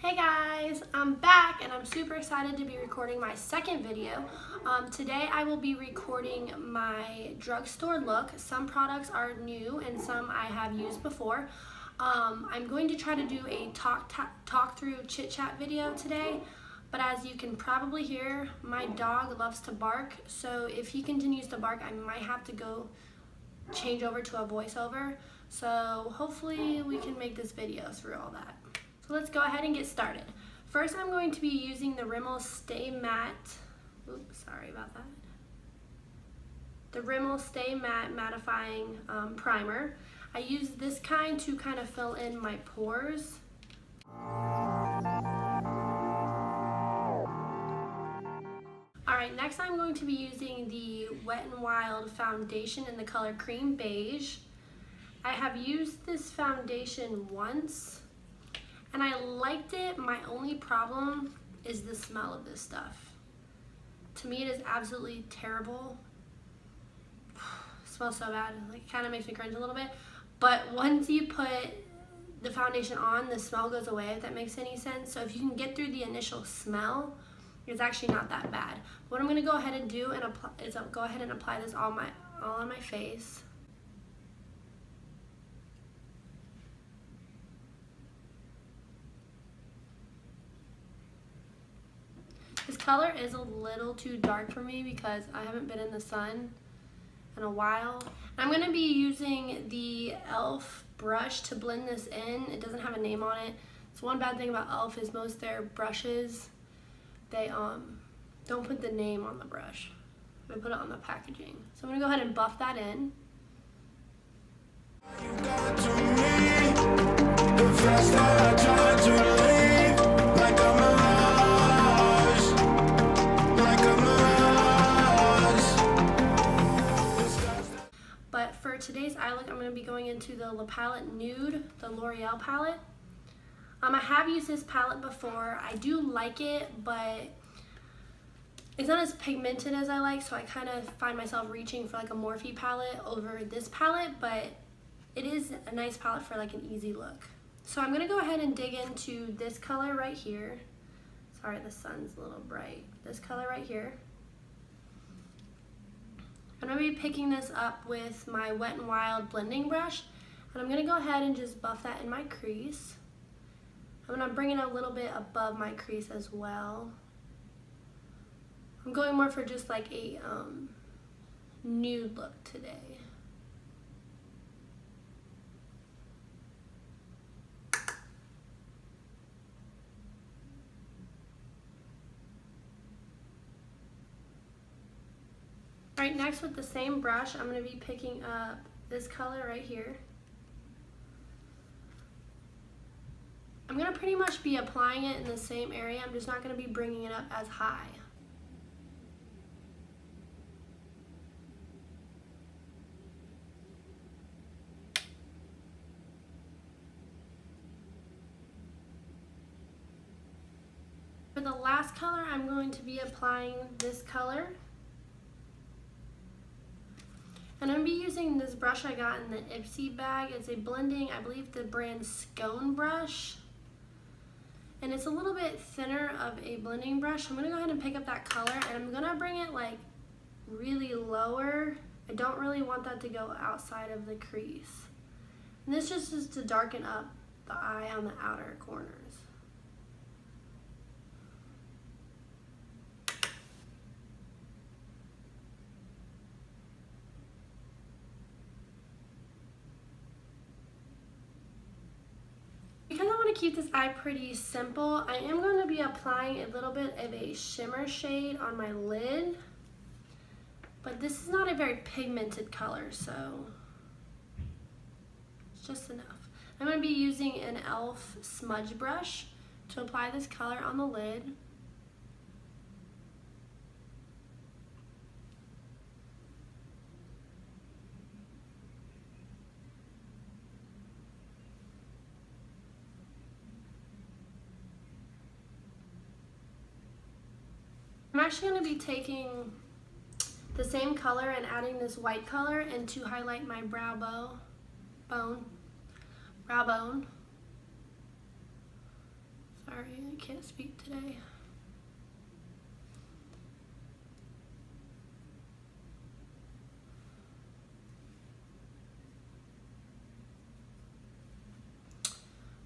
Hey guys, I'm back and I'm super excited to be recording my second video. Today I will be recording my drugstore look. Some products are new and some I have used before. I'm going to try to do a talk through chit chat video today, but as you can probably hear, my dog loves to bark, so if he continues to bark, I might have to go change over to a voiceover. So hopefully we can make this video through all that. So let's go ahead and get started. First, I'm going to be using the Rimmel Stay Matte. Oops, sorry about that. The Rimmel Stay Matte Mattifying Primer. I use this kind to kind of fill in my pores. Alright, next I'm going to be using the Wet n Wild foundation in the color Cream Beige. I have used this foundation once and I liked it. My only problem is the smell of this stuff. To me, it is absolutely terrible. It smells so bad. Like, it kind of makes me cringe a little bit. But once you put the foundation on, the smell goes away, if that makes any sense. So if you can get through the initial smell, it's actually not that bad. What I'm going to go ahead and do is go ahead and apply this all on my face. This color is a little too dark for me because I haven't been in the sun in a while. I'm going to be using the e.l.f. brush to blend this in. It doesn't have a name on it. So one bad thing about e.l.f. is most of their brushes, they don't put the name on the brush. They put it on the packaging. So I'm going to go ahead and buff that in. You got to me, the first time I tried to leave, like a mirage, like a mirage. But for today's eye look, I'm going to be going into the La Palette Nude, the L'Oreal palette. I have used this palette before. I do like it, but it's not as pigmented as I like, so I kind of find myself reaching for like a Morphe palette over this palette, but it is a nice palette for like an easy look. So I'm gonna go ahead and dig into this color right here. Sorry, the sun's a little bright. This color right here. I'm gonna be picking this up with my Wet n Wild blending brush, and I'm gonna go ahead and just buff that in my crease. I'm gonna bring it a little bit above my crease as well. I'm going more for just like a nude look today. Alright, next with the same brush, I'm going to be picking up this color right here. I'm going to pretty much be applying it in the same area. I'm just not going to be bringing it up as high. For the last color, I'm going to be applying this color. And I'm going to be using this brush I got in the Ipsy bag. It's a blending, I believe the brand Scone brush. And it's a little bit thinner of a blending brush. I'm going to go ahead and pick up that color and I'm going to bring it like really lower. I don't really want that to go outside of the crease. And this just is to darken up the eye on the outer corners. Because I want to keep this eye pretty simple, I am going to be applying a little bit of a shimmer shade on my lid. But this is not a very pigmented color, so it's just enough. I'm going to be using an e.l.f. smudge brush to apply this color on the lid. I'm actually going to be taking the same color and adding this white color and to highlight my brow bone. Sorry, I can't speak today.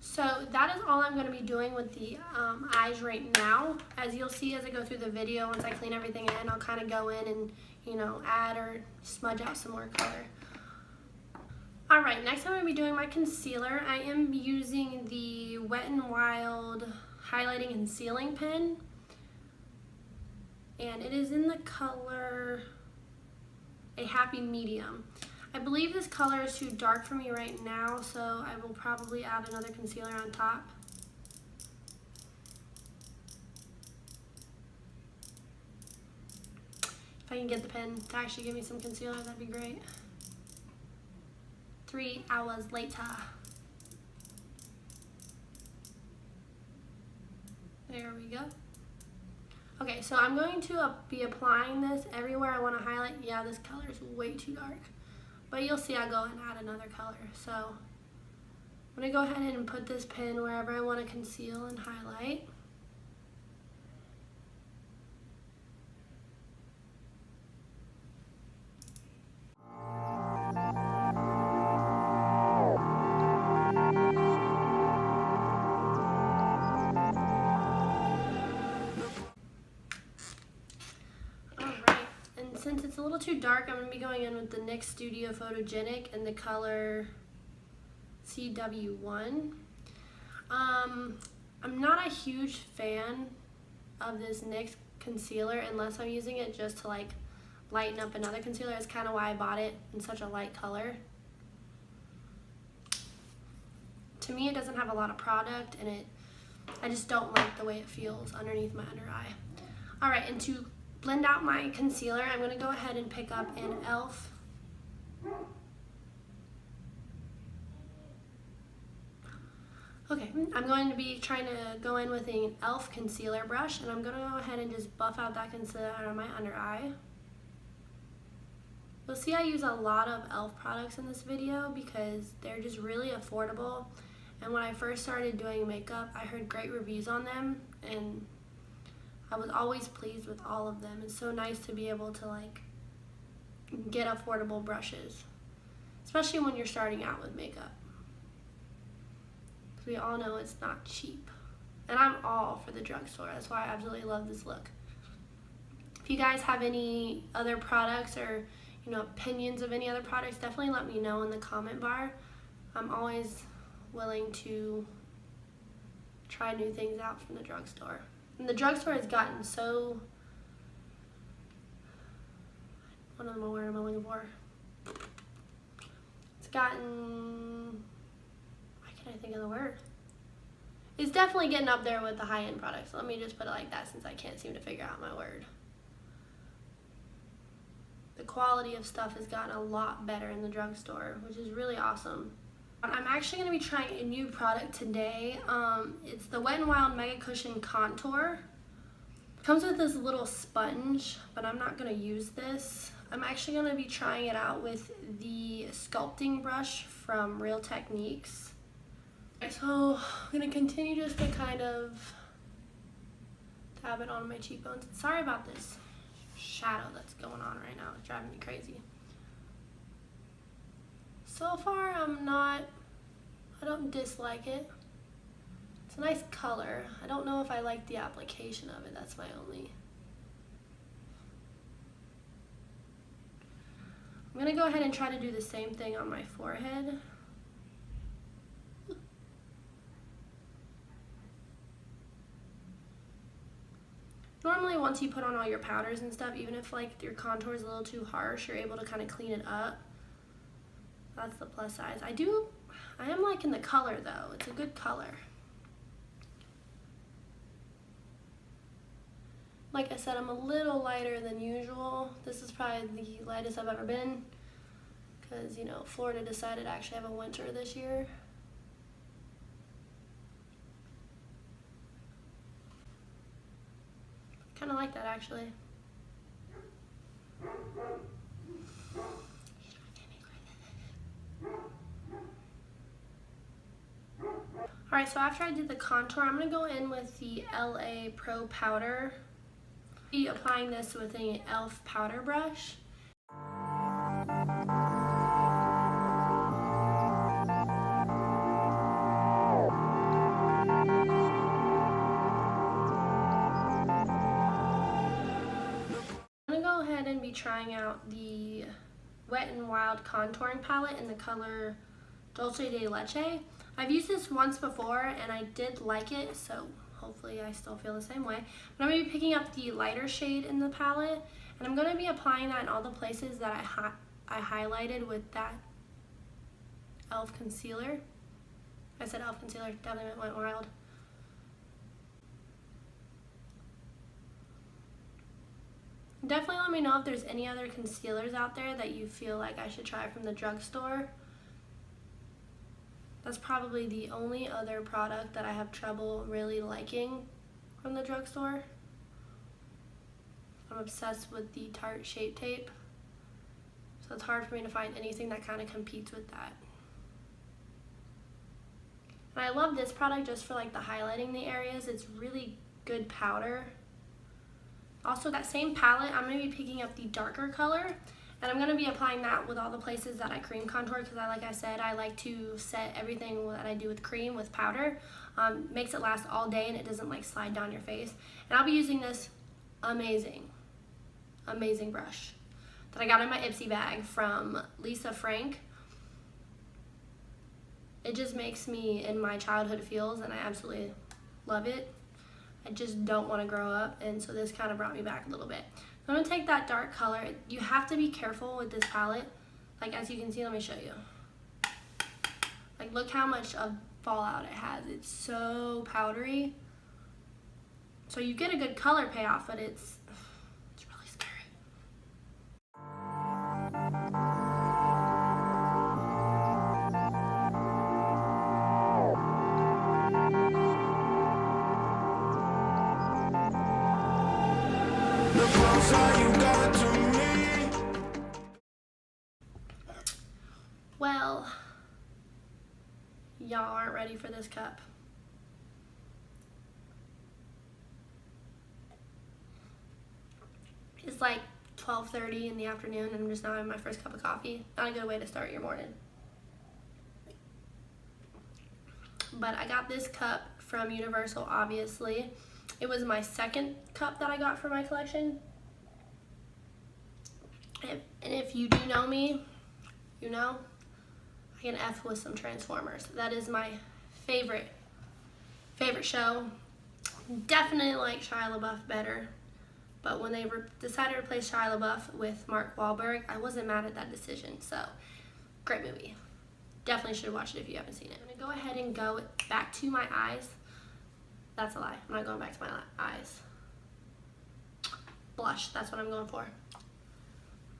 So that is all I'm going to be doing with the eyes right now. As you'll see as I go through the video, once I clean everything in, I'll kind of go in and, you know, add or smudge out some more color. Alright, next I'm going to be doing my concealer. I am using the Wet n Wild Highlighting and Sealing Pen. And it is in the color A Happy Medium. I believe this color is too dark for me right now, so I will probably add another concealer on top. If I can get the pen to actually give me some concealer, that'd be great. 3 hours later. There we go. Okay, so I'm going to be applying this everywhere I want to highlight. Yeah, this color is way too dark. But you'll see I go and add another color. So I'm going to go ahead and put this pen wherever I want to conceal and highlight. Since it's a little too dark, I'm going to be going in with the NYX Studio Photogenic in the color CW1. I'm not a huge fan of this NYX concealer unless I'm using it just to like lighten up another concealer. That's kind of why I bought it in such a light color. To me, it doesn't have a lot of product, and I just don't like the way it feels underneath my under eye. All right, and to blend out my concealer, I'm going to go ahead and pick up an e.l.f. Okay, I'm going to be trying to go in with an e.l.f. concealer brush, and I'm going to go ahead and just buff out that concealer on my under eye. You'll see I use a lot of e.l.f. products in this video because they're just really affordable, and when I first started doing makeup, I heard great reviews on them, and I was always pleased with all of them. It's so nice to be able to like get affordable brushes, especially when you're starting out with makeup. Because we all know it's not cheap. And I'm all for the drugstore. That's why I absolutely love this look. If you guys have any other products or, you know, opinions of any other products, definitely let me know in the comment bar. I'm always willing to try new things out from the drugstore. And the drugstore has gotten so, what word am I looking for? It's gotten, why can't I think of the word? It's definitely getting up there with the high-end products. Let me just put it like that since I can't seem to figure out my word. The quality of stuff has gotten a lot better in the drugstore, which is really awesome. I'm actually going to be trying a new product today. It's the Wet n Wild Mega Cushion Contour. It comes with this little sponge, but I'm not going to use this. I'm actually going to be trying it out with the sculpting brush from Real Techniques. So I'm going to continue just to kind of dab it on my cheekbones. Sorry about this shadow that's going on right now. It's driving me crazy. So far, I don't dislike it. It's a nice color. I don't know if I like the application of it. That's my only. I'm gonna go ahead and try to do the same thing on my forehead. Normally, once you put on all your powders and stuff, even if like your contour is a little too harsh, you're able to kind of clean it up. That's the plus size. I am liking the color though. It's a good color. Like I said, I'm a little lighter than usual. This is probably the lightest I've ever been because, you know, Florida decided to actually have a winter this year. Kind of like that actually. Alright, so after I did the contour, I'm going to go in with the LA Pro Powder. I'll be applying this with an e.l.f. powder brush. I'm going to go ahead and be trying out the Wet n Wild contouring palette in the color Dulce de Leche. I've used this once before and I did like it, so hopefully I still feel the same way. But I'm going to be picking up the lighter shade in the palette, and I'm going to be applying that in all the places that I highlighted with that e.l.f. concealer. I said e.l.f. concealer, definitely meant Wet n Wild. Definitely let me know if there's any other concealers out there that you feel like I should try from the drugstore. That's probably the only other product that I have trouble really liking from the drugstore. I'm obsessed with the Tarte Shape Tape, so it's hard for me to find anything that kind of competes with that. And I love this product just for like the highlighting the areas. It's really good powder. Also, that same palette, I'm going to be picking up the darker color, and I'm going to be applying that with all the places that I cream contour, because like I said, I like to set everything that I do with cream with powder. Makes it last all day and it doesn't like slide down your face. And I'll be using this amazing brush that I got in my Ipsy bag from Lisa Frank. It just makes me in my childhood feels, and I absolutely love it. I just don't want to grow up, and so this kind of brought me back a little bit. I'm going to take that dark color. You have to be careful with this palette. Like, as you can see, let me show you. Like, look how much of fallout it has. It's so powdery. So you get a good color payoff, but it's really scary. Well, y'all aren't ready for this cup. It's like 12:30 in the afternoon and I'm just now having my first cup of coffee. Not a good way to start your morning. But I got this cup from Universal, obviously. It was my second cup that I got for my collection. And if you do know me, you know I can F with some Transformers. That is my favorite show. Definitely like Shia LaBeouf better. But when they decided to replace Shia LaBeouf with Mark Wahlberg, I wasn't mad at that decision. So, great movie. Definitely should watch it if you haven't seen it. I'm going to go ahead and go back to my eyes. That's a lie. I'm not going back to my eyes. Blush, that's what I'm going for.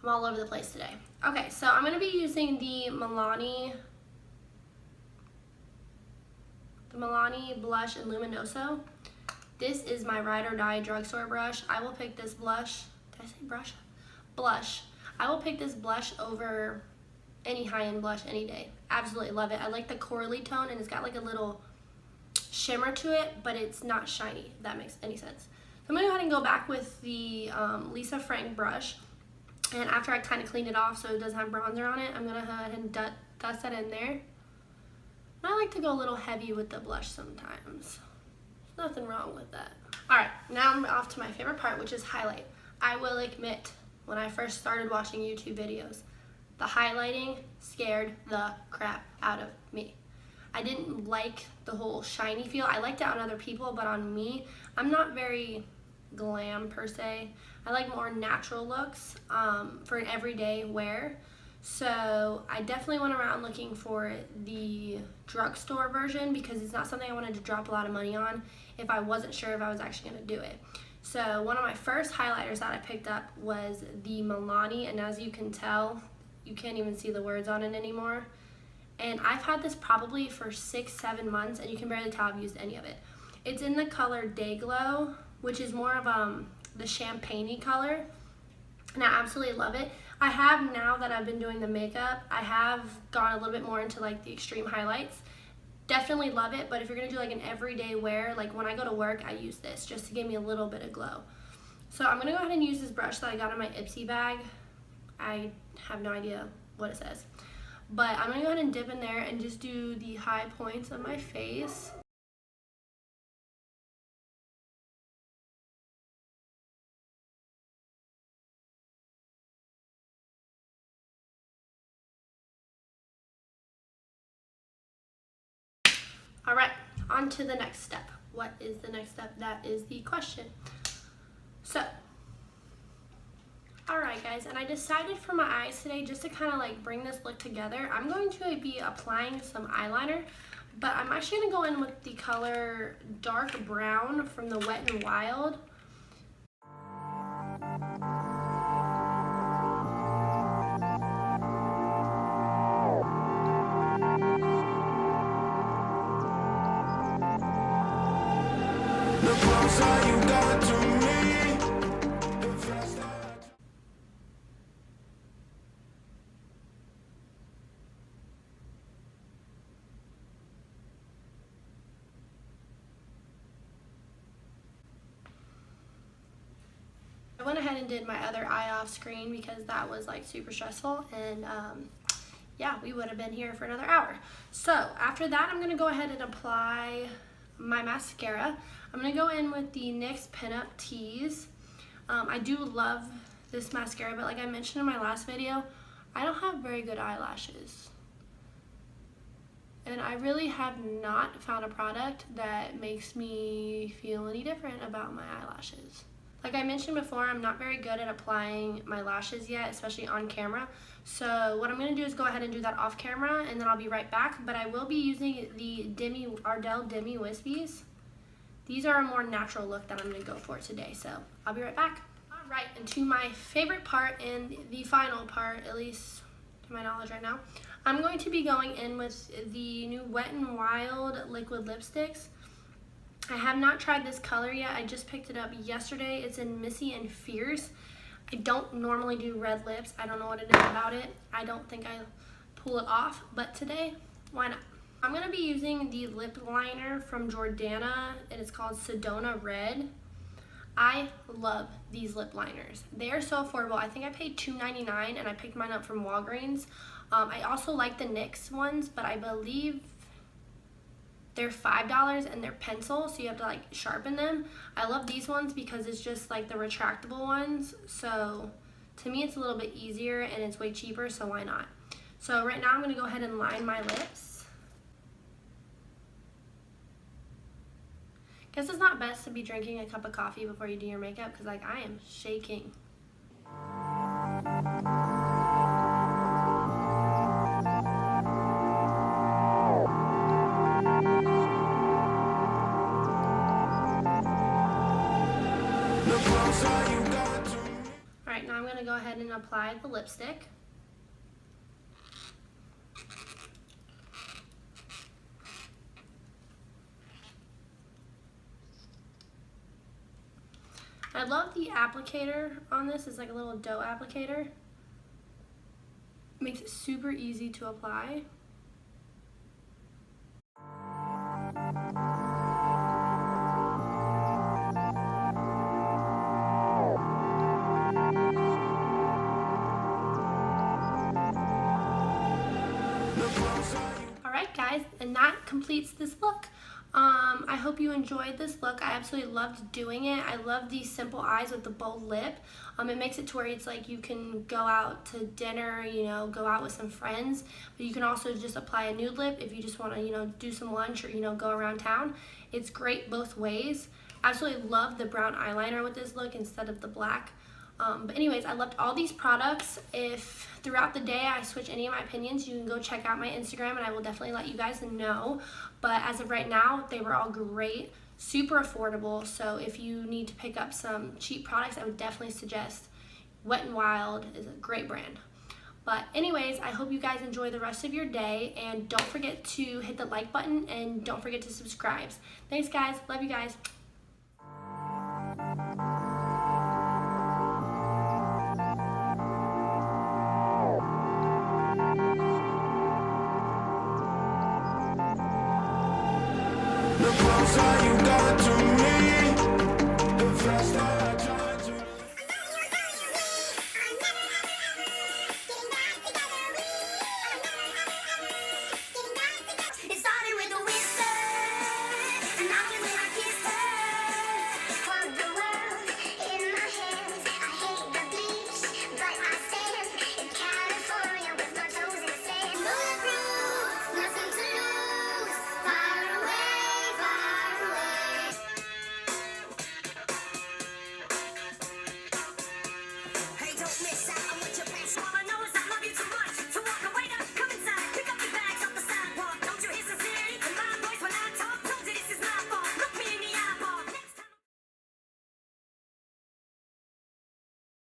I'm all over the place today. Okay, so I'm going to be using the Milani Blush in Luminoso. This is my ride or die drugstore brush. I will pick this blush. Did I say brush? Blush. I will pick this blush over any high-end blush any day. Absolutely love it. I like the corally tone, and it's got like a little shimmer to it, but it's not shiny, if that makes any sense. So I'm going to go ahead and go back with the Lisa Frank brush. And after I kind of cleaned it off so it doesn't have bronzer on it, I'm going to go ahead and dust that in there. And I like to go a little heavy with the blush sometimes. There's nothing wrong with that. Alright, now I'm off to my favorite part, which is highlight. I will admit, when I first started watching YouTube videos, the highlighting scared the crap out of me. I didn't like the whole shiny feel. I liked it on other people, but on me, I'm not very glam per se. I like more natural looks for an everyday wear. So I definitely went around looking for the drugstore version because it's not something I wanted to drop a lot of money on if I wasn't sure if I was actually going to do it. So one of my first highlighters that I picked up was the Milani, and as you can tell, you can't even see the words on it anymore. And I've had this probably for 6-7 months, and you can barely tell I've used any of it. It's in the color Day Glow, which is more of the champagne-y color, and I absolutely love it. I have, now that I've been doing the makeup, I have gone a little bit more into like the extreme highlights, definitely love it, but if you're gonna do like an everyday wear, like when I go to work, I use this just to give me a little bit of glow. So I'm gonna go ahead and use this brush that I got in my Ipsy bag. I have no idea what it says, but I'm gonna go ahead and dip in there and just do the high points of my face. All right, on to the next step. What is the next step? That is the question. So, all right guys, and I decided for my eyes today, just to kind of like bring this look together, I'm going to be applying some eyeliner, but I'm actually gonna go in with the color dark brown from the Wet n Wild. I went ahead and did my other eye off screen because that was like super stressful, and yeah, we would have been here for another hour. So after that, I'm gonna go ahead and apply my mascara. I'm gonna go in with the NYX Pinup Tease. I do love this mascara, but like I mentioned in my last video, I don't have very good eyelashes. And I really have not found a product that makes me feel any different about my eyelashes. Like I mentioned before, I'm not very good at applying my lashes yet, especially on camera. So what I'm gonna do is go ahead and do that off camera, and then I'll be right back. But I will be using the Ardell Demi Wispies. These are a more natural look that I'm gonna go for today, so I'll be right back. All right, and to my favorite part and the final part, at least to my knowledge right now, I'm going to be going in with the new Wet n Wild liquid lipsticks. I have not tried this color yet. I just picked it up yesterday. It's in Missy and Fierce. I don't normally do red lips. I don't know what it is about it. I don't think I pull it off, but today, why not? I'm gonna be using the lip liner from Jordana, and it's called Sedona Red. I love these lip liners. They are so affordable. I think I paid $2.99 and I picked mine up from Walgreens. I also like the NYX ones, but I believe they're $5 and they're pencil, so you have to like sharpen them. I love these ones because it's just like the retractable ones. So to me, it's a little bit easier and it's way cheaper, so why not? So right now I'm gonna go ahead and line my lips. Guess it's not best to be drinking a cup of coffee before you do your makeup because like I am shaking. Alright, now I'm going to go ahead and apply the lipstick. I love the applicator on this. It's like a little dough applicator. Makes it super easy to apply. Alright guys, and that completes this look. I hope you enjoyed this look. I absolutely loved doing it. I love these simple eyes with the bold lip. It makes it to where it's like you can go out to dinner, you know, go out with some friends, but you can also just apply a nude lip if you just want to, you know, do some lunch or, you know, go around town. It's great both ways. Absolutely love the brown eyeliner with this look instead of the black. But anyways, I loved all these products. If throughout the day I switch any of my opinions, you can go check out my Instagram and I will definitely let you guys know. But as of right now, they were all great, super affordable. So if you need to pick up some cheap products, I would definitely suggest Wet n Wild is a great brand. But anyways, I hope you guys enjoy the rest of your day, and don't forget to hit the like button and don't forget to subscribe. Thanks guys, love you guys.